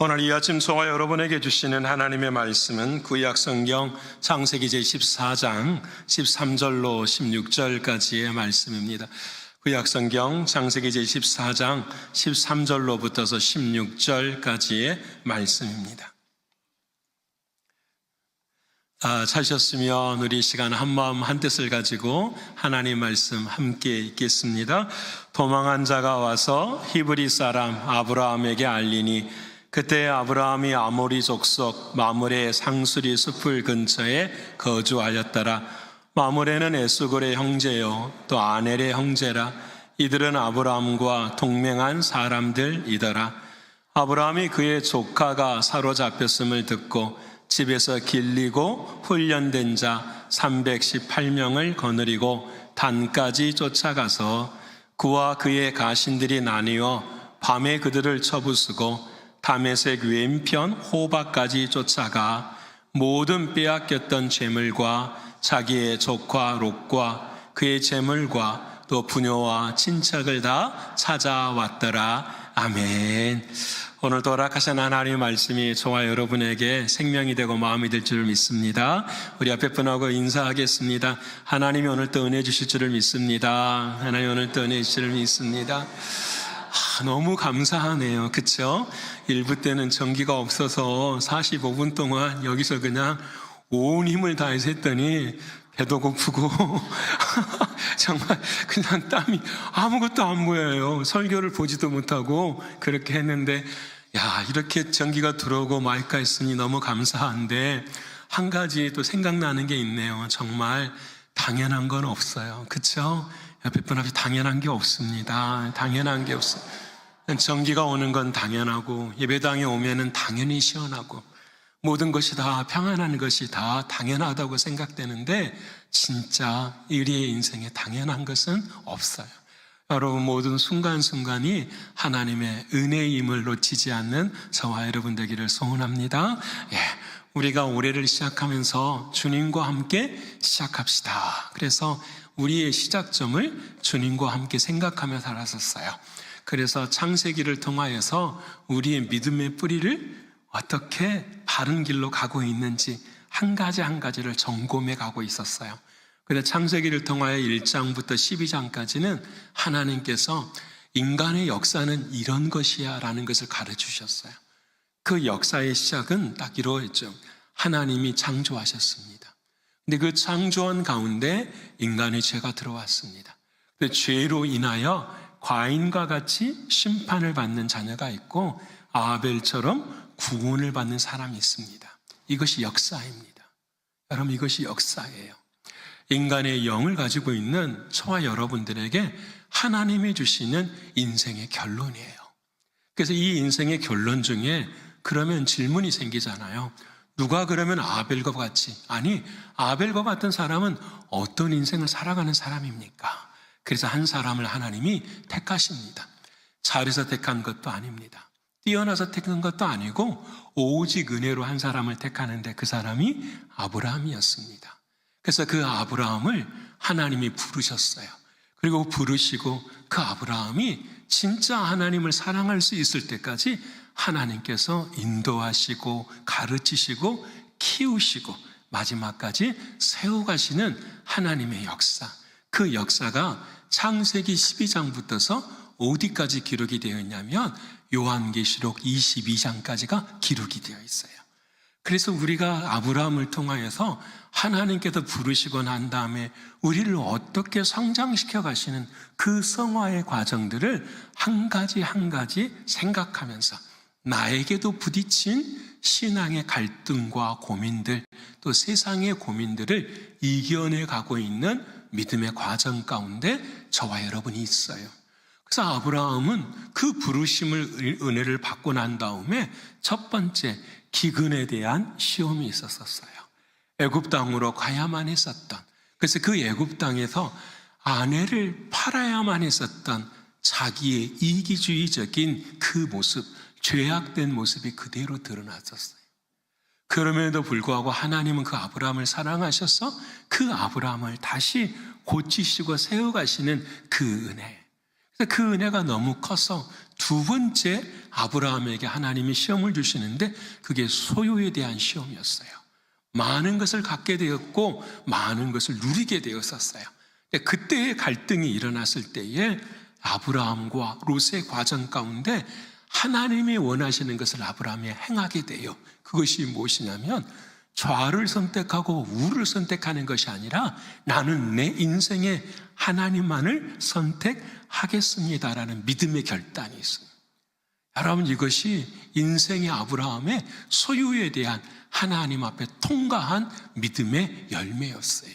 오늘 이 아침 저와 여러분에게 주시는 하나님의 말씀은 구약성경 창세기 제14장 13절로 16절까지의 말씀입니다. 구약성경 창세기 제14장 13절로부터서 16절까지의 말씀입니다. 찾으셨으면 우리 시간 한마음 한뜻을 가지고 하나님 말씀 함께 읽겠습니다. 도망한 자가 와서 히브리 사람 아브라함에게 알리니 그때 아브라함이 아모리 족속 마므레 상수리 숲을 근처에 거주하였더라. 마므레는 에스골의 형제요 또 아넬의 형제라. 이들은 아브라함과 동맹한 사람들이더라. 아브라함이 그의 조카가 사로잡혔음을 듣고 집에서 길리고 훈련된 자 318명을 거느리고 단까지 쫓아가서 그와 그의 가신들이 나뉘어 밤에 그들을 쳐부수고 다메섹 왼편 호바까지 쫓아가 모든 빼앗겼던 재물과 자기의 조카 롯과 그의 재물과 또 부녀와 친척을 다 찾아왔더라. 아멘. 오늘도 허락하신 하나님의 말씀이 저와 여러분에게 생명이 되고 마음이 될 줄 믿습니다. 우리 앞에 분하고 인사하겠습니다. 하나님이 오늘도 은혜 주실 줄을 믿습니다. 하나님 오늘도 은혜 주실 줄 믿습니다. 너무 감사하네요. 그쵸? 일부 때는 전기가 없어서 45분 동안 여기서 그냥 온 힘을 다해서 했더니 배도 고프고 정말 그냥 땀이 아무것도 안 보여요. 설교를 보지도 못하고 그렇게 했는데 이렇게 전기가 들어오고 마이크가 있으니 너무 감사한데 한 가지 또 생각나는 게 있네요. 정말 당연한 건 없어요. 그쵸? 옆에 분 앞에 당연한 게 없습니다. 당연한 게 없어요. 전기가 오는 건 당연하고 예배당에 오면은 당연히 시원하고 모든 것이 다 평안한 것이 다 당연하다고 생각되는데 진짜 우리의 인생에 당연한 것은 없어요. 여러분 모든 순간순간이 하나님의 은혜임을 놓치지 않는 저와 여러분 되기를 소원합니다. 우리가 올해를 시작하면서 주님과 함께 시작합시다. 그래서 우리의 시작점을 주님과 함께 생각하며 살았었어요. 그래서 창세기를 통하여서 우리의 믿음의 뿌리를 어떻게 바른 길로 가고 있는지 한 가지 한 가지를 점검해 가고 있었어요. 그래서 창세기를 통하여 1장부터 12장까지는 하나님께서 인간의 역사는 이런 것이야 라는 것을 가르치셨어요. 그 역사의 시작은 딱 이러했죠. 하나님이 창조하셨습니다. 근데 그 창조한 가운데 인간의 죄가 들어왔습니다. 그 죄로 인하여 과인과 같이 심판을 받는 자녀가 있고 아벨처럼 구원을 받는 사람이 있습니다. 이것이 역사입니다. 여러분 이것이 역사예요. 인간의 영을 가지고 있는 저와 여러분들에게 하나님이 주시는 인생의 결론이에요. 그래서 이 인생의 결론 중에 그러면 질문이 생기잖아요. 누가 그러면 아벨과 같이 아벨과 같은 사람은 어떤 인생을 살아가는 사람입니까? 그래서 한 사람을 하나님이 택하십니다. 잘해서 택한 것도 아닙니다. 뛰어나서 택한 것도 아니고 오직 은혜로 한 사람을 택하는데 그 사람이 아브라함이었습니다. 그래서 그 아브라함을 하나님이 부르셨어요. 그리고 부르시고 그 아브라함이 진짜 하나님을 사랑할 수 있을 때까지 하나님께서 인도하시고 가르치시고 키우시고 마지막까지 세워가시는 하나님의 역사. 그 역사가 창세기 12장부터서 어디까지 기록이 되어 있냐면 요한계시록 22장까지가 기록이 되어 있어요. 그래서 우리가 아브라함을 통하여서 하나님께서 부르시고 난 다음에 우리를 어떻게 성장시켜 가시는 그 성화의 과정들을 한 가지 한 가지 생각하면서 나에게도 부딪힌 신앙의 갈등과 고민들 또 세상의 고민들을 이겨내 가고 있는 믿음의 과정 가운데 저와 여러분이 있어요. 그래서 아브라함은 그 부르심을 은혜를 받고 난 다음에 첫 번째 기근에 대한 시험이 있었어요. 애굽 땅으로 가야만 했었던, 그래서 그 애굽 땅에서 아내를 팔아야만 했었던 자기의 이기주의적인 그 모습, 죄악된 모습이 그대로 드러났었어요. 그럼에도 불구하고 하나님은 그 아브라함을 사랑하셔서 그 아브라함을 다시 고치시고 세워가시는 그 은혜. 그 은혜가 너무 커서 두 번째 아브라함에게 하나님이 시험을 주시는데 그게 소유에 대한 시험이었어요. 많은 것을 갖게 되었고 많은 것을 누리게 되었었어요. 그때의 갈등이 일어났을 때에 아브라함과 롯의 과정 가운데 하나님이 원하시는 것을 아브라함이 행하게 돼요. 그것이 무엇이냐면 좌를 선택하고 우를 선택하는 것이 아니라 나는 내 인생에 하나님만을 선택하겠습니다라는 믿음의 결단이 있습니다. 여러분, 이것이 인생의 아브라함의 소유에 대한 하나님 앞에 통과한 믿음의 열매였어요.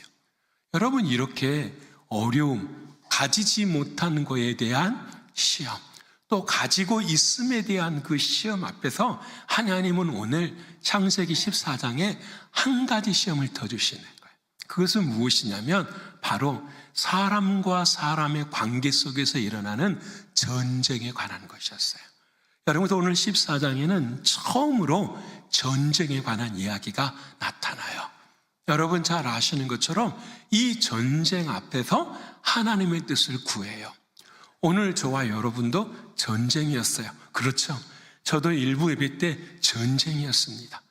여러분, 이렇게 어려움, 가지지 못하는 것에 대한 시험, 또 가지고 있음에 대한 그 시험 앞에서 하나님은 오늘 창세기 14장에 한 가지 시험을 더 주시는 거예요. 그것은 무엇이냐면 바로 사람과 사람의 관계 속에서 일어나는 전쟁에 관한 것이었어요. 여러분, 오늘 14장에는 처음으로 전쟁에 관한 이야기가 나타나요. 여러분 잘 아시는 것처럼 이 전쟁 앞에서 하나님의 뜻을 구해요. 오늘 저와 여러분도 전쟁이었어요. 그렇죠? 저도 일부 예배 때 전쟁이었습니다.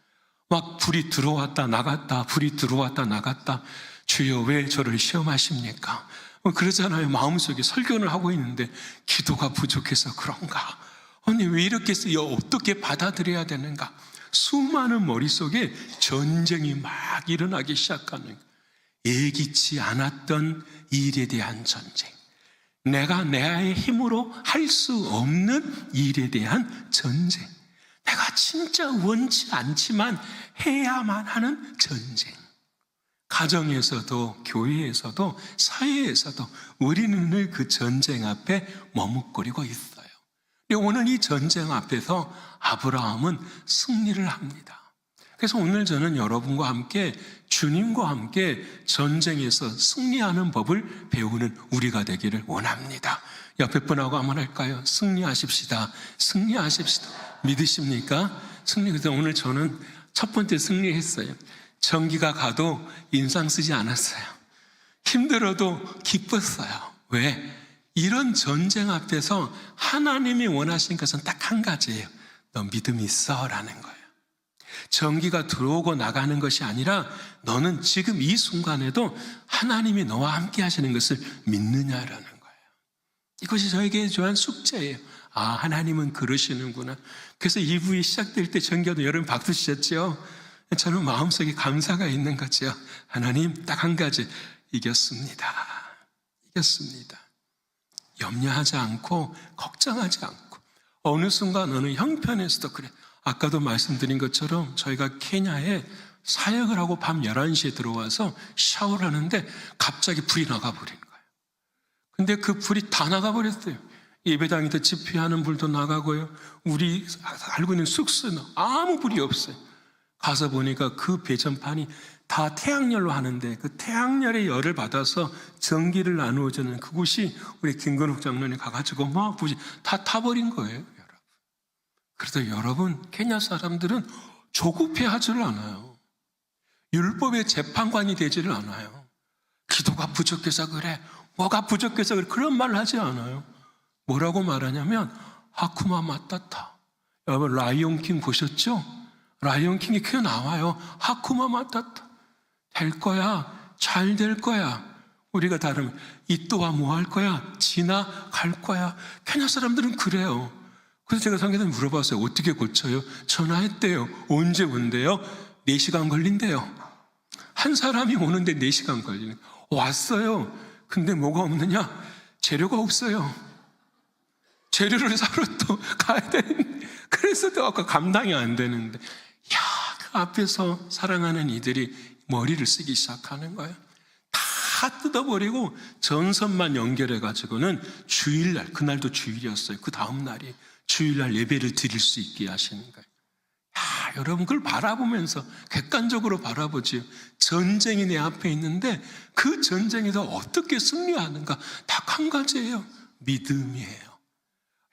막 불이 들어왔다 나갔다, 불이 들어왔다 나갔다. 주여 왜 저를 시험하십니까? 그러잖아요. 마음속에 설교를 하고 있는데 기도가 부족해서 그런가? 아니 왜 이렇게 해서 어떻게 받아들여야 되는가? 수많은 머릿속에 전쟁이 막 일어나기 시작하는 거예요. 예기치 않았던 일에 대한 전쟁, 내가 내 힘으로 할 수 없는 일에 대한 전쟁, 내가 진짜 원치 않지만 해야만 하는 전쟁. 가정에서도 교회에서도 사회에서도 우리는 늘 그 전쟁 앞에 머뭇거리고 있어요. 오늘 이 전쟁 앞에서 아브라함은 승리를 합니다. 그래서 오늘 저는 여러분과 함께 주님과 함께 전쟁에서 승리하는 법을 배우는 우리가 되기를 원합니다. 옆에 분하고 한번 할까요? 승리하십시다. 승리하십시다. 믿으십니까? 그래서 오늘 저는 첫 번째 승리했어요. 전기가 가도 인상 쓰지 않았어요. 힘들어도 기뻤어요. 왜? 이런 전쟁 앞에서 하나님이 원하신 것은 딱 한 가지예요. 너 믿음이 있어 라는 거예요. 전기가 들어오고 나가는 것이 아니라 너는 지금 이 순간에도 하나님이 너와 함께 하시는 것을 믿느냐라는 거예요. 이것이 저에게 주한 숙제예요. 아, 하나님은 그러시는구나. 그래서 2부에 시작될 때 전기도 여러분 박수 치셨죠? 저는 마음속에 감사가 있는 거죠. 하나님 딱 한 가지, 이겼습니다. 이겼습니다. 염려하지 않고 걱정하지 않고 어느 순간 어느 형편에서도 그래. 아까도 말씀드린 것처럼 저희가 케냐에 사역을 하고 밤 11시에 들어와서 샤워를 하는데 갑자기 불이 나가버린 거예요. 근데 그 불이 다 나가버렸어요. 예배당에서 집회하는 불도 나가고요. 우리 알고 있는 숙소는 아무 불이 없어요. 가서 보니까 그 배전판이 다 태양열로 하는데 그 태양열의 열을 받아서 전기를 나누어주는 그곳이 우리 김건욱 장로님 가가지고 막 불이 다 타버린 거예요. 여러분. 그래서 여러분, 케냐 사람들은 조급해하지를 않아요. 율법의 재판관이 되지를 않아요. 기도가 부족해서 그래, 뭐가 부족해서 그래, 그런 말을 하지 않아요. 뭐라고 말하냐면 하쿠마 마타타. 여러분 라이온킹 보셨죠? 라이온킹이 그게 나와요. 하쿠마 마타타. 될 거야. 잘 될 거야. 우리가 다르면 이 또한 뭐 할 거야? 지나갈 거야. 케냐 사람들은 그래요. 그래서 제가 상대한테 물어봤어요. 어떻게 고쳐요? 전화했대요. 언제 온대요? 4시간 걸린대요. 한 사람이 오는데 4시간 걸리는. 왔어요. 근데 뭐가 없느냐? 재료가 없어요. 재료를 사러 또 가야 되는데, 그래서 또 아까 감당이 안 되는데, 그 앞에서 사랑하는 이들이 머리를 쓰기 시작하는 거예요. 다 뜯어버리고 전선만 연결해가지고는 주일날, 그날도 주일이었어요. 그 다음날이 주일날 예배를 드릴 수 있게 하시는 거예요. 여러분 그걸 바라보면서 객관적으로 바라보지요. 전쟁이 내 앞에 있는데 그 전쟁에서 어떻게 승리하는가? 딱 한 가지예요. 믿음이에요.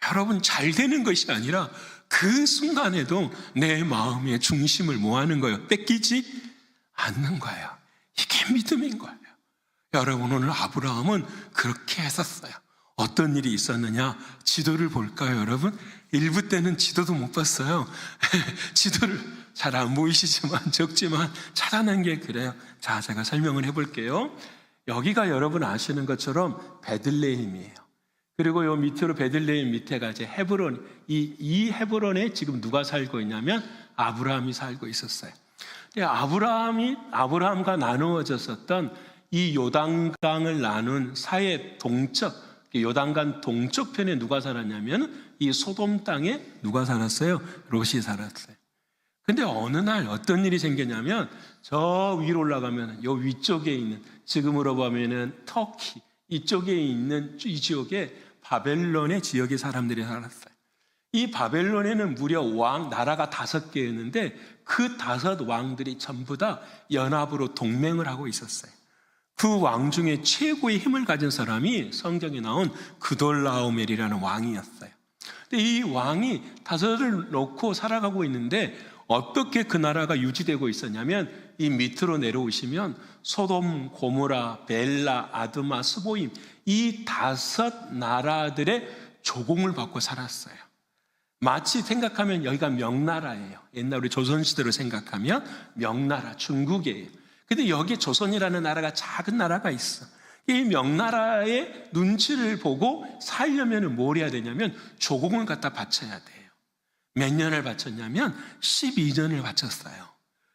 여러분 잘 되는 것이 아니라 그 순간에도 내 마음의 중심을 뭐 하는 거예요? 뺏기지 않는 거예요. 이게 믿음인 거예요. 여러분 오늘 아브라함은 그렇게 했었어요. 어떤 일이 있었느냐? 지도를 볼까요, 여러분? 일부 때는 지도도 못 봤어요. 지도를 잘 안 보이시지만 적지만 찾아낸 게 그래요. 자, 제가 설명을 해볼게요. 여기가 여러분 아시는 것처럼 베들레헴이에요. 그리고 요 밑으로 베들레헴 밑에가 이제 헤브론. 이 헤브론에 지금 누가 살고 있냐면 아브라함이 살고 있었어요. 근데 아브라함과 나누어졌었던 이 요단강을 나눈 사해 동쪽, 요단강 동쪽 편에 누가 살았냐면 이 소돔 땅에 누가 살았어요? 롯이 살았어요. 근데 어느 날 어떤 일이 생겼냐면 저 위로 올라가면 요 위쪽에 있는, 지금으로 보면은 터키 이쪽에 있는 이 지역에 바벨론의 지역의 사람들이 살았어요. 이 바벨론에는 무려 나라가 5개였는데 그 5 왕들이 전부 다 연합으로 동맹을 하고 있었어요. 그 왕 중에 최고의 힘을 가진 사람이 성경에 나온 그돌라오멜이라는 왕이었어요. 근데 이 왕이 5을 놓고 살아가고 있는데 어떻게 그 나라가 유지되고 있었냐면 이 밑으로 내려오시면 소돔, 고모라, 벨라, 아드마, 스보임 이 5 나라들의 조공을 받고 살았어요. 마치 생각하면 여기가 명나라예요. 옛날 우리 조선시대로 생각하면 명나라, 중국이에요. 근데 여기에 조선이라는 나라가 작은 나라가 있어. 이 명나라의 눈치를 보고 살려면 뭘 해야 되냐면 조공을 갖다 바쳐야 돼요. 몇 년을 바쳤냐면 12년을 바쳤어요.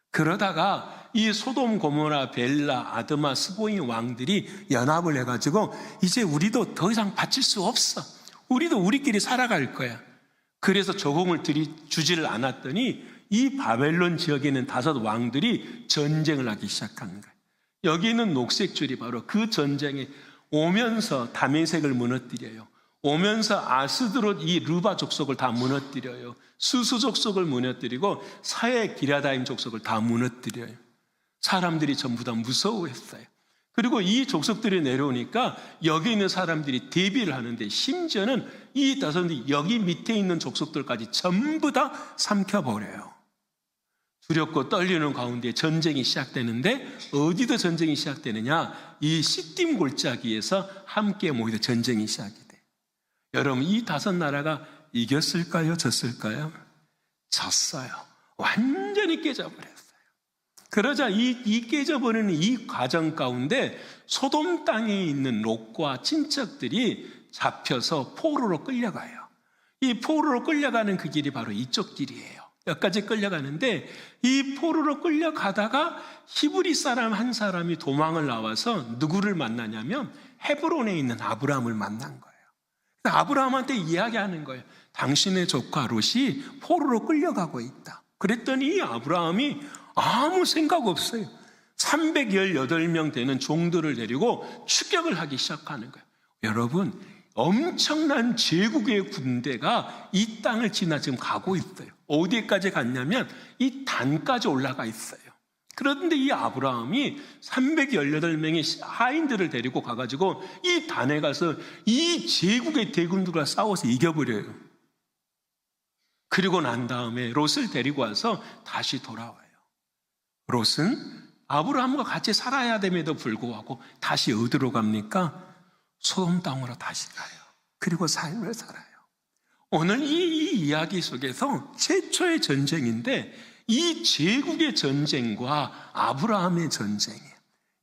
그러다가 이 소돔, 고모라, 벨라, 아드마, 스보임 왕들이 연합을 해가지고 이제 우리도 더 이상 바칠 수 없어. 우리도 우리끼리 살아갈 거야. 그래서 조공을 주지를 않았더니 이 바벨론 지역에 있는 5 왕들이 전쟁을 하기 시작한 거예요. 여기 있는 녹색줄이 바로 그 전쟁에 오면서 다메섹을 무너뜨려요. 오면서 아스드롯 이 르바 족속을 다 무너뜨려요. 수수 족속을 무너뜨리고 사해 기라다임 족속을 다 무너뜨려요. 사람들이 전부 다 무서워했어요. 그리고 이 족속들이 내려오니까 여기 있는 사람들이 대비를 하는데 심지어는 이 5 여기 밑에 있는 족속들까지 전부 다 삼켜버려요. 두렵고 떨리는 가운데 전쟁이 시작되는데 어디서 전쟁이 시작되느냐? 이 시딤 골짜기에서 함께 모여서 전쟁이 시작이 돼요. 여러분 이 5 나라가 이겼을까요? 졌을까요? 졌어요. 완전히 깨져버렸어요. 그러자 이 깨져버리는 이 과정 가운데 소돔 땅에 있는 롯과 친척들이 잡혀서 포로로 끌려가요. 이 포로로 끌려가는 그 길이 바로 이쪽 길이에요. 여기까지 끌려가는데 이 포로로 끌려가다가 히브리 사람 한 사람이 도망을 나와서 누구를 만나냐면 헤브론에 있는 아브라함을 만난 거예요. 아브라함한테 이야기하는 거예요. 당신의 조카 롯이 포로로 끌려가고 있다. 그랬더니 이 아브라함이 아무 생각 없어요. 318명 되는 종들을 데리고 추격을 하기 시작하는 거예요. 여러분 엄청난 제국의 군대가 이 땅을 지나 지금 가고 있어요. 어디까지 갔냐면 이 단까지 올라가 있어요. 그런데 이 아브라함이 318명의 하인들을 데리고 가가지고 이 단에 가서 이 제국의 대군들과 싸워서 이겨버려요. 그리고 난 다음에 롯을 데리고 와서 다시 돌아와요. 롯은 아브라함과 같이 살아야 됨에도 불구하고 다시 어디로 갑니까? 소돔 땅으로 다시 가요. 그리고 삶을 살아요. 오늘 이 이야기 속에서 최초의 전쟁인데 이 제국의 전쟁과 아브라함의 전쟁이에요.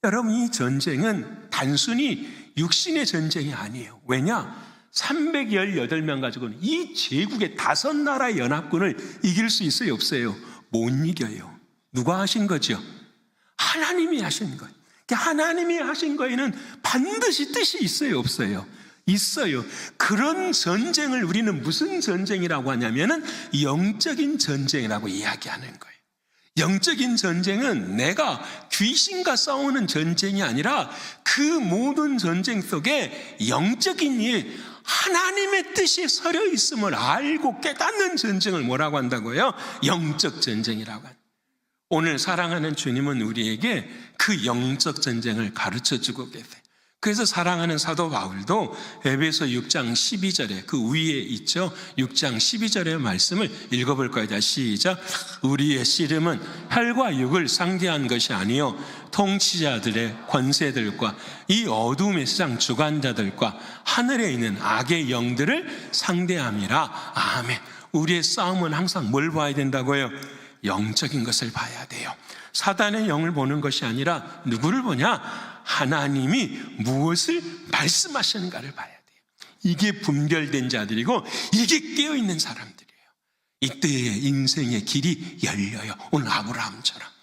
여러분 이 전쟁은 단순히 육신의 전쟁이 아니에요. 왜냐? 318명 가지고는 이 제국의 5 나라의 연합군을 이길 수 있어요? 없어요? 못 이겨요. 누가 하신 거죠? 하나님이 하신 거예요. 하나님이 하신 거에는 반드시 뜻이 있어요? 없어요? 있어요. 그런 전쟁을 우리는 무슨 전쟁이라고 하냐면은 영적인 전쟁이라고 이야기하는 거예요. 영적인 전쟁은 내가 귀신과 싸우는 전쟁이 아니라 그 모든 전쟁 속에 영적인 일, 하나님의 뜻이 서려 있음을 알고 깨닫는 전쟁을 뭐라고 한다고요? 영적 전쟁이라고 합니다. 오늘 사랑하는 주님은 우리에게 그 영적 전쟁을 가르쳐주고 계세요. 그래서 사랑하는 사도 바울도 에베소 6장 12절에 그 위에 있죠. 6장 12절의 말씀을 읽어볼 거예요. 시작. 우리의 씨름은 혈과 육을 상대한 것이 아니요 통치자들의 권세들과 이 어둠의 세상 주관자들과 하늘에 있는 악의 영들을 상대함이라. 아멘. 우리의 싸움은 항상 뭘 봐야 된다고요? 영적인 것을 봐야 돼요. 사단의 영을 보는 것이 아니라 누구를 보냐? 하나님이 무엇을 말씀하시는가를 봐야 돼요. 이게 분별된 자들이고 이게 깨어있는 사람들이에요. 이때의 인생의 길이 열려요. 오늘 아브라함처럼.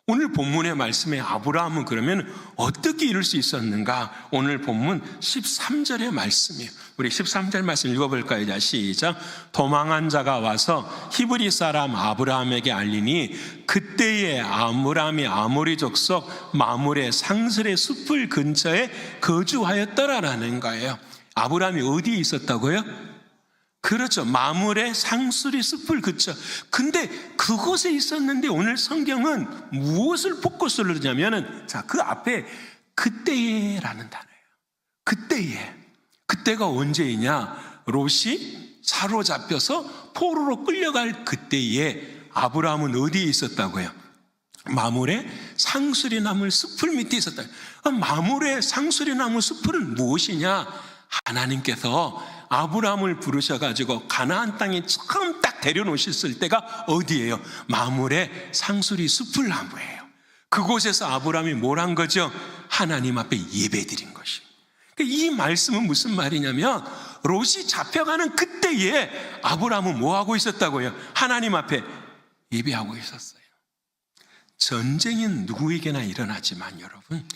오늘 본문의 말씀에 아브라함은 그러면 어떻게 이룰 수 있었는가? 오늘 본문 13절의 말씀이에요. 우리 13절 말씀 읽어볼까요? 자, 시작. 도망한 자가 와서 히브리 사람 아브라함에게 알리니 그때에 아브라함이 아모리 족속 마므레 상슬의 숲을 근처에 거주하였더라라는 거예요. 아브라함이 어디에 있었다고요? 그렇죠. 마므레 상수리 숲을 그쳐. 근데 그곳에 있었는데 오늘 성경은 무엇을 포커스를 두냐면은 자, 그 앞에 그때에라는 단어예요. 그때에. 그때가 언제이냐? 롯이 사로잡혀서 포로로 끌려갈 그때에 아브라함은 어디에 있었다고요? 마므레 상수리 나무 숲을 밑에 있었다. 마므레 상수리 나무 숲은 무엇이냐? 하나님께서 아브라함을 부르셔가지고 가나안 땅에 처음 딱 데려놓으셨을 때가 어디예요? 마므레 상수리 숲을 나무예요. 그곳에서 아브라함이 뭘 한 거죠? 하나님 앞에 예배드린 것이. 이 말씀은 무슨 말이냐면 롯이 잡혀가는 그때에 아브라함은 뭐 하고 있었다고요? 하나님 앞에 예배하고 있었어요. 전쟁은 누구에게나 일어나지만 여러분,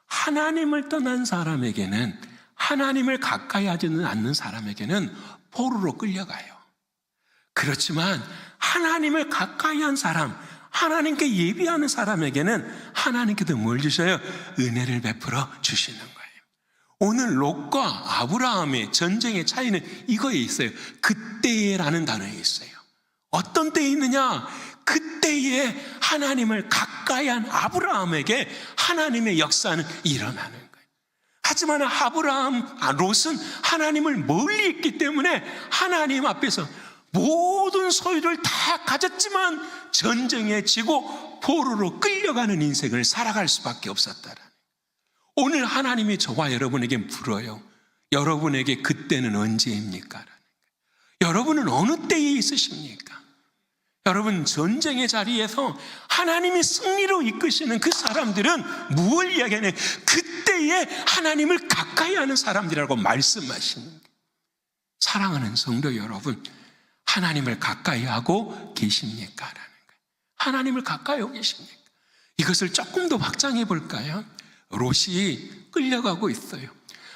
하나님을 떠난 사람에게는, 하나님을 가까이 하지는 않는 사람에게는 포로로 끌려가요. 그렇지만 하나님을 가까이 한 사람, 하나님께 예비하는 사람에게는 하나님께도 뭘 주셔요? 은혜를 베풀어 주시는 거예요. 오늘 롯과 아브라함의 전쟁의 차이는 이거에 있어요. 그때라는 단어에 있어요. 어떤 때에 있느냐? 그때에 하나님을 가까이 한 아브라함에게 하나님의 역사는 일어나는 거예요. 하지만 롯은 하나님을 멀리 있기 때문에 하나님 앞에서 모든 소유를 다 가졌지만 전쟁에 지고 포로로 끌려가는 인생을 살아갈 수밖에 없었다라는 거예요. 오늘 하나님이 저와 여러분에게 물어요. 여러분에게 그때는 언제입니까? 여러분은 어느 때에 있으십니까? 여러분, 전쟁의 자리에서 하나님이 승리로 이끄시는 그 사람들은 무엇을 이야기하냐? 그때에 하나님을 가까이 하는 사람들이라고 말씀하시는 거예요. 사랑하는 성도 여러분, 하나님을 가까이 하고 계십니까? 라는 거예요. 하나님을 가까이 하고 계십니까? 이것을 조금 더 확장해 볼까요? 롯이 끌려가고 있어요.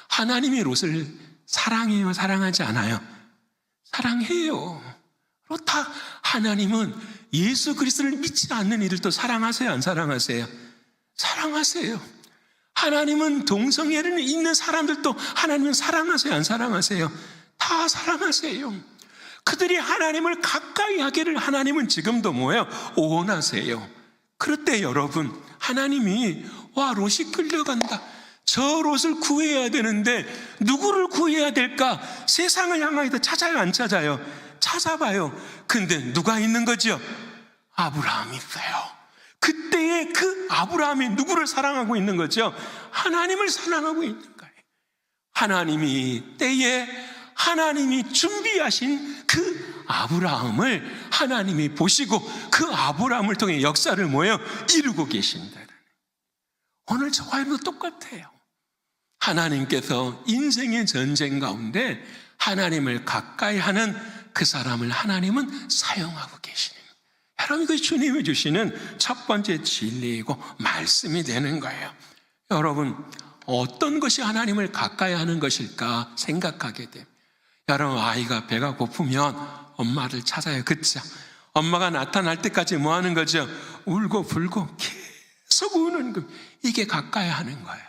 하나님이 롯을 사랑해요? 사랑하지 않아요? 사랑해요. 그렇다. 하나님은 예수 그리스도를 믿지 않는 이들도 사랑하세요? 안 사랑하세요? 사랑하세요. 하나님은 동성애를 있는 사람들도 하나님은 사랑하세요? 안 사랑하세요? 다 사랑하세요. 그들이 하나님을 가까이 하기를 하나님은 지금도 뭐예요? 원하세요. 그럴 때 여러분, 하나님이 롯이 끌려간다. 저 롯을 구해야 되는데 누구를 구해야 될까? 세상을 향하여도 찾아요? 안 찾아요? 찾아봐요. 근데 누가 있는 거죠? 아브라함이 있어요. 그때의 그 아브라함이 누구를 사랑하고 있는 거죠? 하나님을 사랑하고 있는 거예요. 하나님이 때에 하나님이 준비하신 그 아브라함을 하나님이 보시고 그 아브라함을 통해 역사를 뭐예요? 이루고 계신다. 오늘 저와 여러분도 똑같아요. 하나님께서 인생의 전쟁 가운데 하나님을 가까이 하는 그 사람을 하나님은 사용하고 계시는 거예요. 여러분, 이것이 주님이 주시는 첫 번째 진리이고 말씀이 되는 거예요. 여러분, 어떤 것이 하나님을 가까이 하는 것일까 생각하게 돼요. 여러분, 아이가 배가 고프면 엄마를 찾아요. 그렇죠? 엄마가 나타날 때까지 뭐 하는 거죠? 울고 불고 계속 우는 거. 이게 가까이 하는 거예요.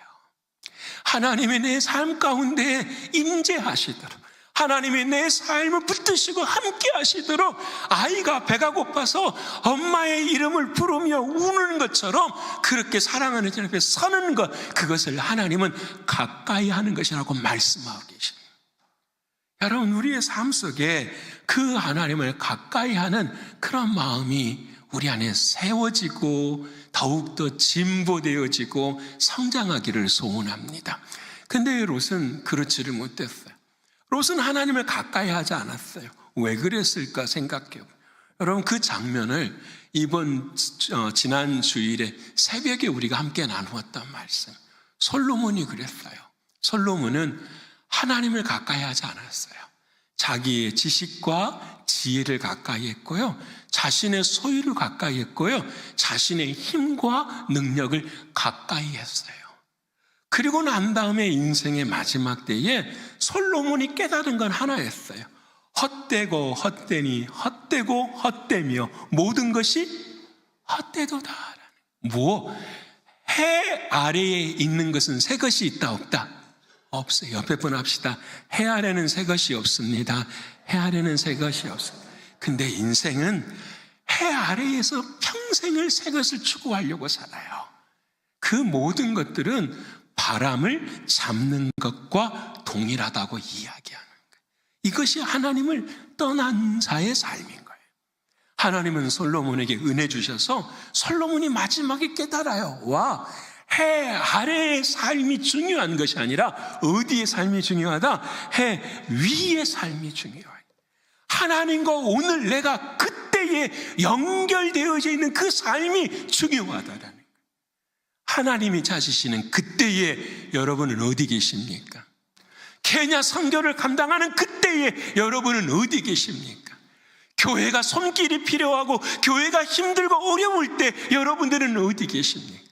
하나님이 내 삶 가운데 임재하시도록, 하나님이 내 삶을 붙드시고 함께 하시도록 아이가 배가 고파서 엄마의 이름을 부르며 우는 것처럼 그렇게 사랑하는 자 앞에 서는 것, 그것을 하나님은 가까이 하는 것이라고 말씀하고 계십니다. 여러분, 우리의 삶 속에 그 하나님을 가까이 하는 그런 마음이 우리 안에 세워지고 더욱더 진보되어지고 성장하기를 소원합니다. 근데 롯은 그렇지를 못했어요. 롯은 하나님을 가까이 하지 않았어요. 왜 그랬을까 생각해요. 여러분, 그 장면을 지난 주일에 새벽에 우리가 함께 나누었던 말씀, 솔로몬이 그랬어요. 솔로몬은 하나님을 가까이 하지 않았어요. 자기의 지식과 지혜를 가까이 했고요, 자신의 소유를 가까이 했고요, 자신의 힘과 능력을 가까이 했어요. 그리고 난 다음에 인생의 마지막 때에 솔로몬이 깨달은 건 하나였어요. 헛되고 헛되니 헛되고 헛되며 모든 것이 헛되도다. 해 아래에 있는 것은 새 것이 있다 없다? 없어요. 옆에 분 합시다. 해 아래는 새 것이 없습니다. 해 아래는 새 것이 없습니다. 근데 인생은 해 아래에서 평생을 새 것을 추구하려고 살아요. 그 모든 것들은 바람을 잡는 것과 동일하다고 이야기하는 거예요. 이것이 하나님을 떠난 자의 삶인 거예요. 하나님은 솔로몬에게 은혜 주셔서 솔로몬이 마지막에 깨달아요. 와, 해 아래의 삶이 중요한 것이 아니라 어디의 삶이 중요하다? 해 위의 삶이 중요하다. 하나님과 오늘 내가 그때에 연결되어져 있는 그 삶이 중요하다라는 거예요. 하나님이 찾으시는 그때에 여러분은 어디 계십니까? 케냐 선교를 감당하는 그때에 여러분은 어디 계십니까? 교회가 손길이 필요하고 교회가 힘들고 어려울 때 여러분들은 어디 계십니까?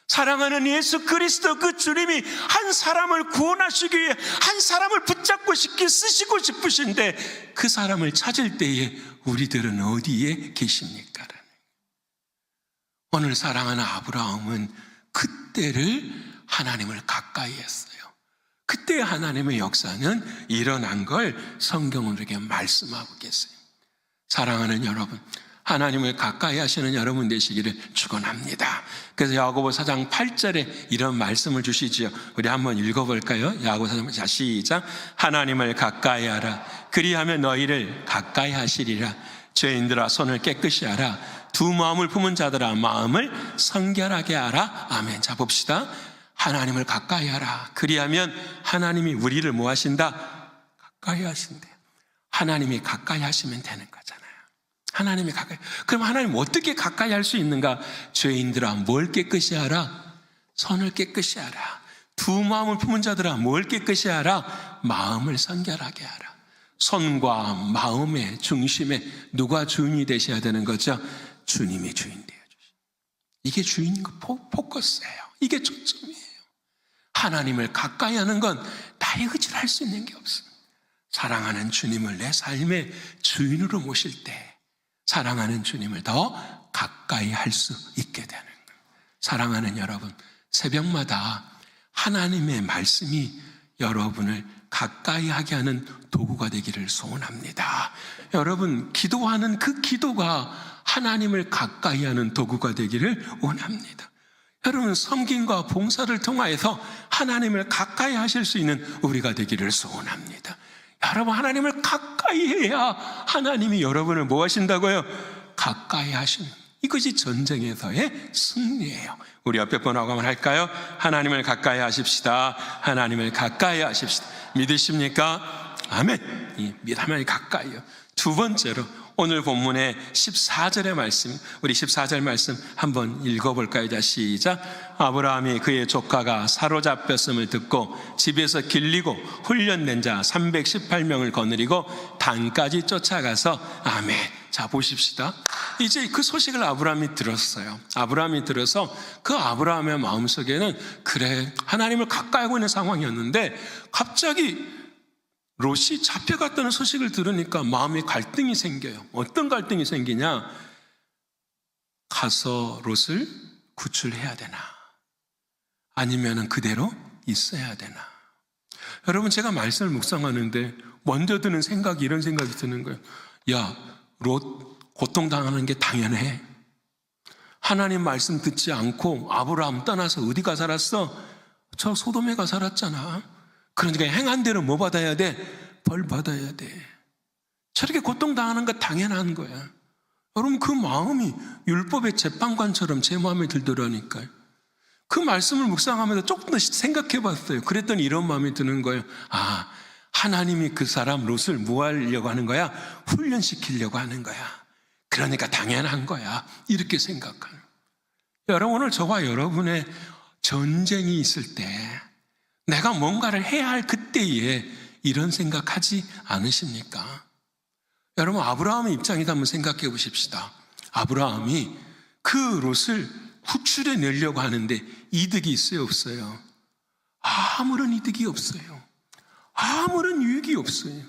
사랑하는 예수 그리스도 그 주님이 한 사람을 구원하시기 위해 한 사람을 붙잡고 쓰시고 싶으신데 그 사람을 찾을 때에 우리들은 어디에 계십니까? 오늘 사랑하는 아브라함은 그때를 하나님을 가까이 했어요. 그때 하나님의 역사는 일어난 걸 성경은 우리에게 말씀하고 계세요. 사랑하는 여러분, 하나님을 가까이 하시는 여러분 되시기를 축원합니다. 그래서 야고보 4장 8절에 이런 말씀을 주시지요. 우리 한번 읽어볼까요? 야고보 4장 8절 시작. 하나님을 가까이 하라. 그리하면 너희를 가까이 하시리라. 죄인들아 손을 깨끗이 하라. 두 마음을 품은 자들아 마음을 성결하게 하라. 아멘. 자, 봅시다. 하나님을 가까이 하라. 그리하면 하나님이 우리를 뭐 하신다? 가까이 하신대요. 하나님이 가까이 하시면 되는 거잖아요. 하나님이 가까이. 그럼 하나님 어떻게 가까이 할 수 있는가? 죄인들아 뭘 깨끗이 하라? 손을 깨끗이 하라. 두 마음을 품은 자들아 뭘 깨끗이 하라? 마음을 성결하게 하라. 손과 마음의 중심에 누가 주인이 되셔야 되는 거죠? 주님이 주인 되어 주시. 이게 주인 포커스예요. 이게 초점이에요. 하나님을 가까이 하는 건 나의 의지로 할 수 있는 게 없습니다. 사랑하는 주님을 내 삶의 주인으로 모실 때 사랑하는 주님을 더 가까이 할 수 있게 되는 거예요. 사랑하는 여러분, 새벽마다 하나님의 말씀이 여러분을 가까이 하게 하는 도구가 되기를 소원합니다. 여러분, 기도하는 그 기도가 하나님을 가까이 하는 도구가 되기를 원합니다. 여러분, 섬김과 봉사를 통하여서 하나님을 가까이 하실 수 있는 우리가 되기를 소원합니다. 여러분, 하나님을 가까이 해야 하나님이 여러분을 뭐 하신다고요? 가까이 하시는, 이것이 전쟁에서의 승리예요. 우리 옆에 번호가 한번 할까요? 하나님을 가까이 하십시다. 하나님을 가까이 하십시다. 믿으십니까? 아멘. 하나님 가까이요. 두 번째로 오늘 본문의 14절의 말씀, 우리 14절 말씀 한번 읽어볼까요? 자, 시작. 아브라함이 그의 조카가 사로잡혔음을 듣고 집에서 길리고 훈련된 자 318명을 거느리고 단까지 쫓아가서 아멘. 자, 보십시다. 이제 그 소식을 아브라함이 들었어요. 아브라함이 들어서 그 아브라함의 마음속에는 그래, 하나님을 가까이 하고 있는 상황이었는데 갑자기 롯이 잡혀갔다는 소식을 들으니까 마음에 갈등이 생겨요. 어떤 갈등이 생기냐? 가서 롯을 구출해야 되나? 아니면 그대로 있어야 되나? 여러분, 제가 말씀을 묵상하는데 먼저 드는 생각이 이런 생각이 드는 거예요. 야, 롯 고통당하는 게 당연해. 하나님 말씀 듣지 않고 아브라함 떠나서 어디가 살았어? 저 소돔에 가 살았잖아. 그러니까 행한 대로 뭐 받아야 돼? 벌 받아야 돼. 저렇게 고통당하는 거 당연한 거야. 여러분, 그 마음이 율법의 재판관처럼 제 마음에 들더라니까요. 그 말씀을 묵상하면서 조금 더 생각해 봤어요. 그랬더니 이런 마음이 드는 거예요. 아, 하나님이 그 사람 롯을 뭐 하려고 하는 거야? 훈련시키려고 하는 거야. 그러니까 당연한 거야. 이렇게 생각하는. 여러분, 오늘 저와 여러분의 전쟁이 있을 때 내가 뭔가를 해야 할 그때에 이런 생각하지 않으십니까? 여러분, 아브라함의 입장이다 한번 생각해 보십시다. 아브라함이 그 롯을 구출해 내려고 하는데 이득이 있어요, 없어요? 아무런 이득이 없어요. 아무런 유익이 없어요.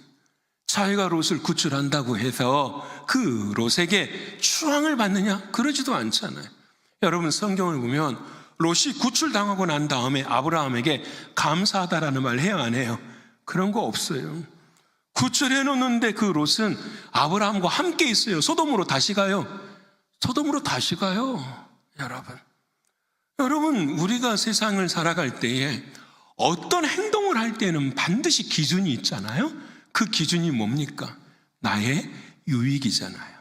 자기가 롯을 구출한다고 해서 그 롯에게 추앙을 받느냐? 그러지도 않잖아요. 여러분, 성경을 보면 롯이 구출당하고 난 다음에 아브라함에게 감사하다라는 말 해요, 안 해요? 그런 거 없어요. 구출해 놓는데 그 롯은 아브라함과 함께 있어요. 소돔으로 다시 가요. 소돔으로 다시 가요. 여러분, 우리가 세상을 살아갈 때에 어떤 행동을 할 때는 반드시 기준이 있잖아요. 그 기준이 뭡니까? 나의 유익이잖아요.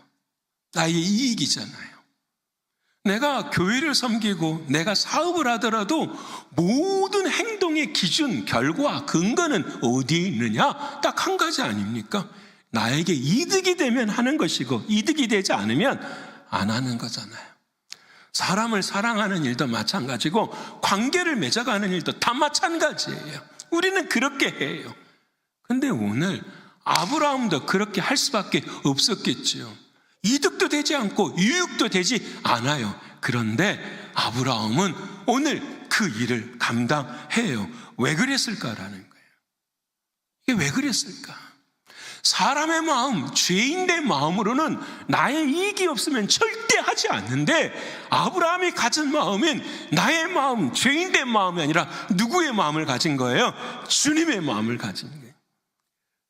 나의 이익이잖아요. 내가 교회를 섬기고 내가 사업을 하더라도 모든 행동의 기준, 결과, 근거는 어디에 있느냐? 딱 한 가지 아닙니까? 나에게 이득이 되면 하는 것이고 이득이 되지 않으면 안 하는 거잖아요. 사람을 사랑하는 일도 마찬가지고 관계를 맺어가는 일도 다 마찬가지예요. 우리는 그렇게 해요. 근데 오늘 아브라함도 그렇게 할 수밖에 없었겠지요. 이득도 되지 않고 유익도 되지 않아요. 그런데 아브라함은 오늘 그 일을 감당해요. 왜 그랬을까라는 거예요. 이게 왜 그랬을까? 사람의 마음, 죄인의 마음으로는 나의 이익이 없으면 절대 하지 않는데 아브라함이 가진 마음은 나의 마음, 죄인의 마음이 아니라 누구의 마음을 가진 거예요? 주님의 마음을 가진 거예요.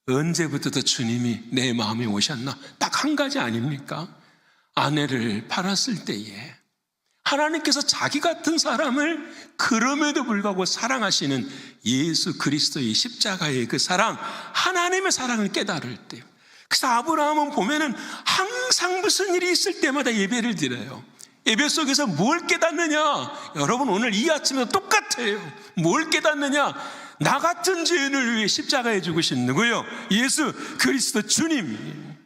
언제부터 주님이 내 마음에 오셨나? 딱 한 가지 아닙니까? 아내를 팔았을 때에 하나님께서 자기 같은 사람을 그럼에도 불구하고 사랑하시는 예수 그리스도의 십자가의 그 사랑, 하나님의 사랑을 깨달을 때, 그래서 아브라함은 보면은 항상 무슨 일이 있을 때마다 예배를 드려요. 예배 속에서 뭘 깨닫느냐? 여러분, 오늘 이 아침에도 똑같아요. 뭘 깨닫느냐? 나 같은 죄인을 위해 십자가에 죽으신 누구요? 예수 그리스도 주님.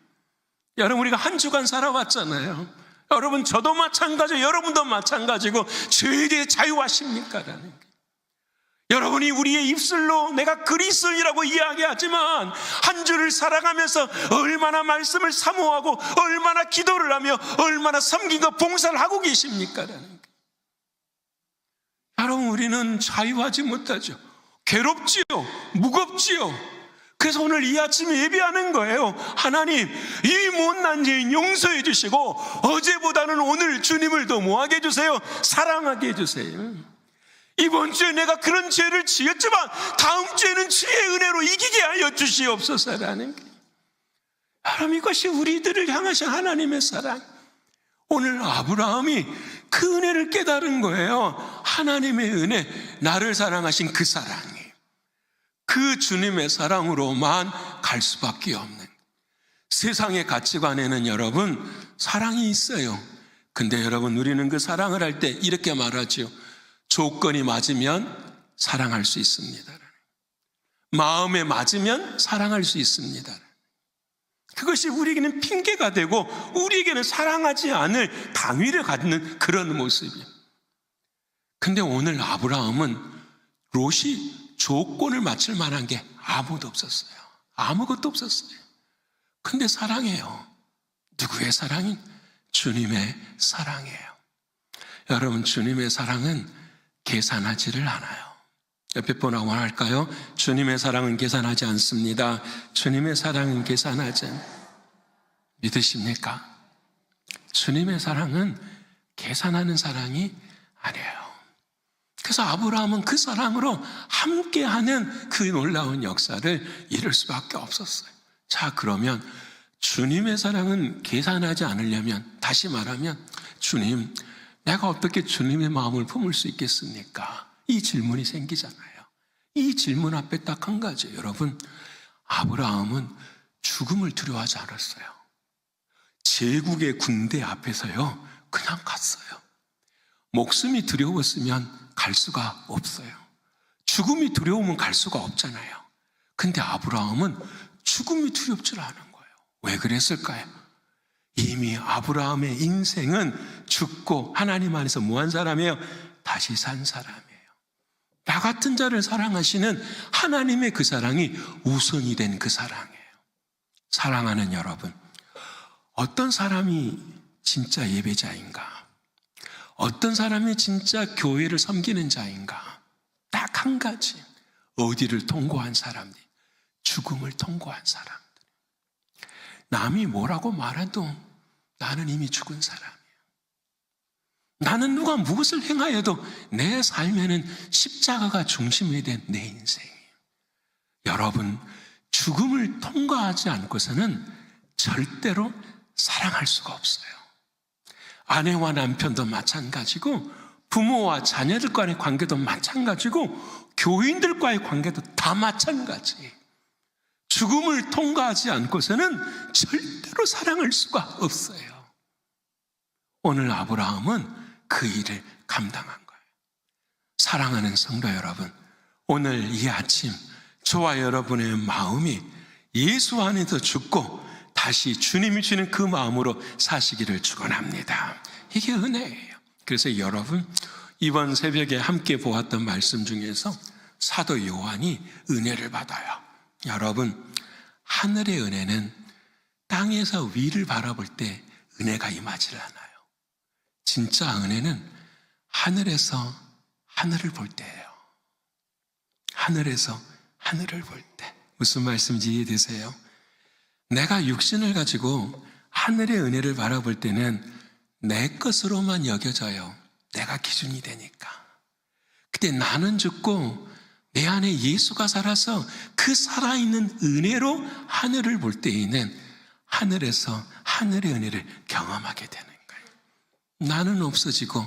여러분, 우리가 한 주간 살아왔잖아요. 여러분, 저도 마찬가지고 여러분도 마찬가지고 죄에 대해 자유하십니까? 라는 거예요. 여러분이 우리의 입술로 내가 그리스도인이라고 이야기하지만 한 주를 살아가면서 얼마나 말씀을 사모하고 얼마나 기도를 하며 얼마나 섬김과 봉사를 하고 계십니까? 라는 거예요. 여러분, 우리는 자유하지 못하죠. 괴롭지요. 무겁지요. 그래서 오늘 이 아침에 예배하는 거예요. 하나님, 이 못난 죄인 용서해 주시고 어제보다는 오늘 주님을 더 뭐하게 해주세요? 사랑하게 해주세요. 이번 주에 내가 그런 죄를 지었지만 다음 주에는 주의 은혜로 이기게 하여 주시옵소서라는 거예요. 여러분, 이것이 우리들을 향하신 하나님의 사랑. 오늘 아브라함이 그 은혜를 깨달은 거예요. 하나님의 은혜, 나를 사랑하신 그 사랑이 그 주님의 사랑으로만 갈 수밖에 없는, 세상의 가치관에는 여러분 사랑이 있어요. 근데 여러분, 우리는 그 사랑을 할 때 이렇게 말하죠. 조건이 맞으면 사랑할 수 있습니다. 마음에 맞으면 사랑할 수 있습니다. 그것이 우리에게는 핑계가 되고 우리에게는 사랑하지 않을 당위를 갖는 그런 모습이에요. 근데 오늘 아브라함은 롯이 조건을 맞출 만한 게 아무도 없었어요. 아무것도 없었어요. 근데 사랑해요. 누구의 사랑인? 주님의 사랑이에요. 여러분, 주님의 사랑은 계산하지를 않아요. 옆에 분하고 말할까요? 주님의 사랑은 계산하지 않습니다. 주님의 사랑은 계산하지 않아요. 믿으십니까? 주님의 사랑은 계산하는 사랑이 아니에요. 그래서 아브라함은 그 사랑으로 함께하는 그 놀라운 역사를 이룰 수밖에 없었어요. 자, 그러면 주님의 사랑은 계산하지 않으려면, 다시 말하면 주님, 내가 어떻게 주님의 마음을 품을 수 있겠습니까? 이 질문이 생기잖아요. 이 질문 앞에 딱 한 가지. 여러분, 아브라함은 죽음을 두려워하지 않았어요. 제국의 군대 앞에서요, 그냥 갔어요. 목숨이 두려웠으면 갈 수가 없어요. 죽음이 두려우면 갈 수가 없잖아요. 근데 아브라함은 죽음이 두렵지 않은 거예요. 왜 그랬을까요? 이미 아브라함의 인생은 죽고 하나님 안에서 뭐한 사람이에요? 다시 산 사람이에요. 나 같은 자를 사랑하시는 하나님의 그 사랑이 우선이 된 그 사랑이에요. 사랑하는 여러분, 어떤 사람이 진짜 예배자인가? 어떤 사람이 진짜 교회를 섬기는 자인가? 딱 한 가지. 어디를 통과한 사람들, 죽음을 통과한 사람들. 남이 뭐라고 말해도 나는 이미 죽은 사람이에요. 나는 누가 무엇을 행하여도 내 삶에는 십자가가 중심이 된 내 인생이에요. 여러분, 죽음을 통과하지 않고서는 절대로 사랑할 수가 없어요. 아내와 남편도 마찬가지고, 부모와 자녀들과의 관계도 마찬가지고, 교인들과의 관계도 다 마찬가지예요. 죽음을 통과하지 않고서는 절대로 사랑할 수가 없어요. 오늘 아브라함은 그 일을 감당한 거예요. 사랑하는 성도 여러분, 오늘 이 아침 저와 여러분의 마음이 예수 안에서 죽고 다시 주님이 주는 그 마음으로 사시기를 축원합니다. 이게 은혜예요. 그래서 여러분, 이번 새벽에 함께 보았던 말씀 중에서 사도 요한이 은혜를 받아요. 여러분, 하늘의 은혜는 땅에서 위를 바라볼 때 은혜가 임하지 않아요. 진짜 은혜는 하늘에서 하늘을 볼 때예요. 하늘에서 하늘을 볼 때. 무슨 말씀인지 이해되세요? 내가 육신을 가지고 하늘의 은혜를 바라볼 때는 내 것으로만 여겨져요. 내가 기준이 되니까. 근데 나는 죽고 내 안에 예수가 살아서 그 살아있는 은혜로 하늘을 볼 때에는 하늘에서 하늘의 은혜를 경험하게 되는 거예요. 나는 없어지고